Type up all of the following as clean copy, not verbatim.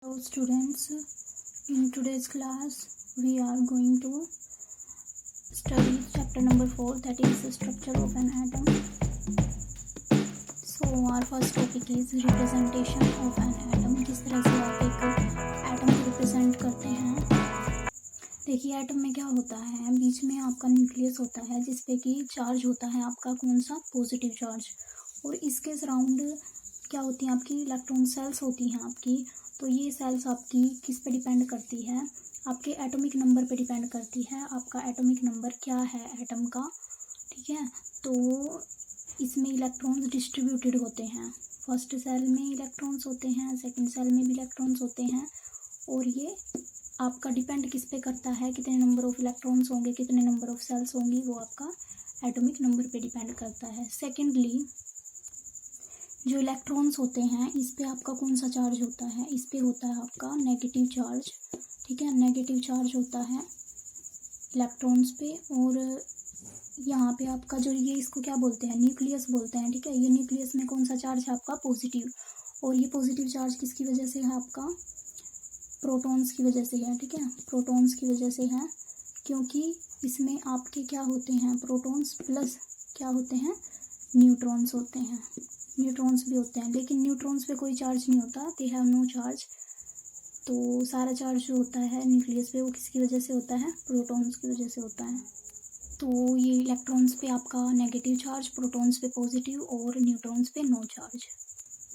Hello students, in today's class we are going to study chapter number 4, that is the structure of an atom. So our first topic is representation of an atom. किस तरह से आप एक atom को represent करते हैं। देखिए atom में क्या होता है, बीच में आपका न्यूक्लियस होता है जिसपे कि चार्ज होता है आपका कौन सा, पॉजिटिव चार्ज, और इसके सराउंड क्या होती हैं आपकी, इलेक्ट्रॉन सेल्स होती हैं आपकी। तो ये सेल्स आपकी किस पे डिपेंड करती है, आपके एटॉमिक नंबर पे डिपेंड करती है। आपका एटॉमिक नंबर क्या है एटम का, ठीक है। तो इसमें इलेक्ट्रॉन्स डिस्ट्रीब्यूटेड होते हैं, फर्स्ट सेल में इलेक्ट्रॉन्स होते हैं, सेकंड सेल में भी इलेक्ट्रॉन्स होते हैं, और ये आपका डिपेंड किस पे करता है, कितने नंबर ऑफ इलेक्ट्रॉन्स होंगे, कितने नंबर ऑफ सेल्स होंगी, वो आपका एटॉमिक नंबर पे डिपेंड करता है। सेकेंडली जो इलेक्ट्रॉन्स होते हैं इस पे आपका कौन सा चार्ज होता है, इस पे होता है आपका नेगेटिव चार्ज, ठीक है। नेगेटिव चार्ज होता है इलेक्ट्रॉन्स पे, और यहाँ पे आपका जो ये इसको क्या बोलते हैं, न्यूक्लियस बोलते हैं, ठीक है। ये न्यूक्लियस में कौन सा चार्ज है आपका, पॉजिटिव, और ये पॉजिटिव चार्ज किसकी वजह से है आपका, प्रोटॉन्स की वजह से है, ठीक है। प्रोटॉन्स की वजह से है, क्योंकि इसमें आपके क्या होते हैं, प्रोटॉन्स प्लस क्या होते हैं, न्यूट्रॉन्स होते हैं। न्यूट्रॉन्स भी होते हैं, लेकिन न्यूट्रॉन्स पे कोई चार्ज नहीं होता, दे हैव नो चार्ज। तो सारा चार्ज जो होता है न्यूक्लियस पे वो किसकी वजह से होता है, प्रोटॉन्स की वजह से होता है। तो ये इलेक्ट्रॉन्स पे आपका नेगेटिव चार्ज, प्रोटॉन्स पे पॉजिटिव, और न्यूट्रॉन्स पे no charge.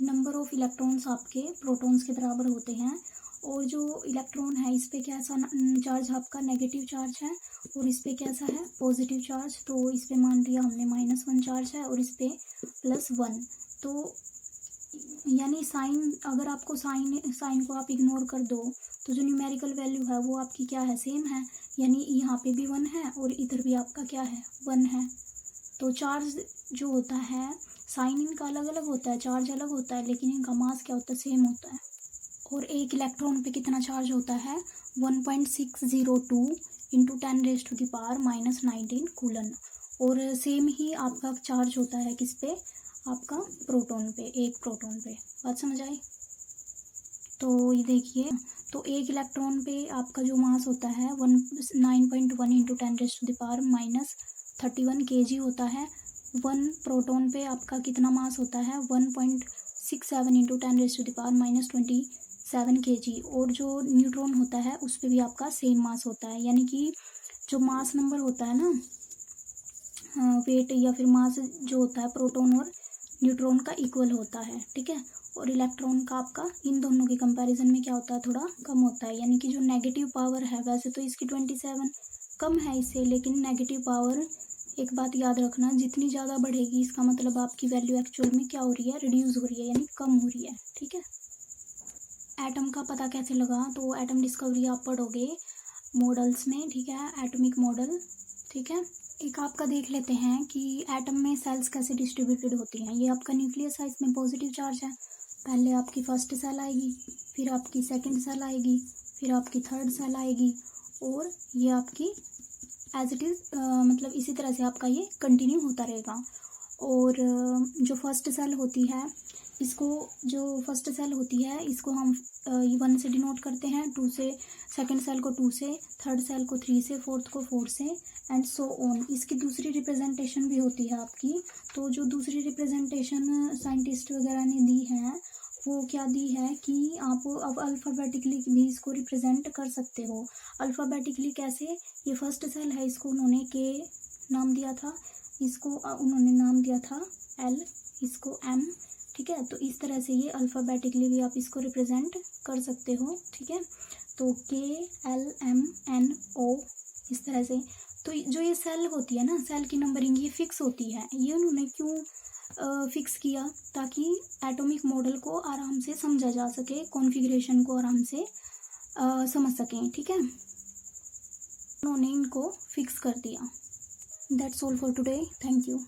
Number of electrons आपके प्रोटॉन्स के बराबर होते हैं, और जो इलेक्ट्रॉन है इस पे कैसा चार्ज आपका, नेगेटिव चार्ज है, और इस पे कैसा है, पॉजिटिव चार्ज। तो इस पे मान लिया हमने -1 चार्ज है, और इस पे +1। तो यानी साइन, अगर आपको साइन को आप इग्नोर कर दो तो जो न्यूमेरिकल वैल्यू है वो आपकी क्या है, सेम है। यानी यहाँ पे भी 1 है और इधर भी आपका क्या है, 1 है। तो चार्ज जो होता है, साइन इनका अलग अलग होता है, चार्ज अलग होता है, लेकिन इनका मास क्या होता है, सेम होता है। और एक इलेक्ट्रॉन पे कितना चार्ज होता है, 1.602 इंटू 10⁻⁻19 कूलन। और सेम ही आपका चार्ज होता है किस पे, आपका प्रोटॉन पे, एक प्रोटॉन पे। बात समझ आई। तो ये देखिए, तो एक इलेक्ट्रॉन पे आपका जो मास होता है 9.1 इंटू 10⁻31 kg होता है। 1 प्रोटॉन पे आपका कितना मास होता है, 1.67 इंटू 10⁻⁻27 kg। और जो न्यूट्रॉन होता है उस पर भी आपका सेम मास होता है, यानी कि जो मास नंबर होता है ना, वेट या फिर मास जो होता है प्रोटॉन और न्यूट्रॉन का इक्वल होता है, ठीक है। और इलेक्ट्रॉन का आपका इन दोनों के कंपैरिजन में क्या होता है, थोड़ा कम होता है। यानी कि जो नेगेटिव पावर है, वैसे तो इसकी 27 कम है इससे, लेकिन नेगेटिव पावर, एक बात याद रखना, जितनी ज़्यादा बढ़ेगी इसका मतलब आपकी वैल्यू एक्चुअल में क्या हो रही है, रिड्यूस हो रही है, यानी कम हो रही है, ठीक है। एटम का पता कैसे लगा, तो एटम डिस्कवरी आप पढ़ोगे मॉडल्स में, ठीक है, एटॉमिक मॉडल, ठीक है। एक आपका देख लेते हैं कि एटम में सेल्स कैसे डिस्ट्रीब्यूटेड होती हैं। ये आपका न्यूक्लियस है, इसमें पॉजिटिव चार्ज है। पहले आपकी फर्स्ट सेल आएगी, फिर आपकी सेकंड सेल आएगी, फिर आपकी थर्ड सेल आएगी, और ये आपकी एज इट इज़ मतलब इसी तरह से आपका ये कंटिन्यू होता रहेगा। और जो फर्स्ट सेल होती है, इसको, जो फर्स्ट सेल होती है इसको हम 1 से डिनोट करते हैं, 2 से, सेकंड सेल को 2 से, थर्ड सेल को 3 से, फोर्थ को 4 से, एंड सो ऑन। इसकी दूसरी रिप्रेजेंटेशन भी होती है आपकी। तो जो दूसरी रिप्रेजेंटेशन साइंटिस्ट वगैरह ने दी है वो क्या दी है कि आप अब अल्फ़ाबेटिकली भी इसको रिप्रेजेंट कर सकते हो। अल्फ़ाबेटिकली कैसे, ये फर्स्ट सेल है, इसको उन्होंने के नाम दिया था, इसको उन्होंने नाम दिया था L, इसको M, ठीक है। तो इस तरह से ये अल्फ़ाबेटिकली भी आप इसको रिप्रेजेंट कर सकते हो, ठीक है। तो KLMNO इस तरह से। तो जो ये सेल होती है ना, सेल की नंबरिंग ये फिक्स होती है। ये उन्होंने क्यों फिक्स किया, ताकि एटॉमिक मॉडल को आराम से समझा जा सके, कॉन्फ़िगरेशन को आराम से समझ सकें, ठीक है। उन्होंने इनको फिक्स कर दिया। That's all for today, thank you.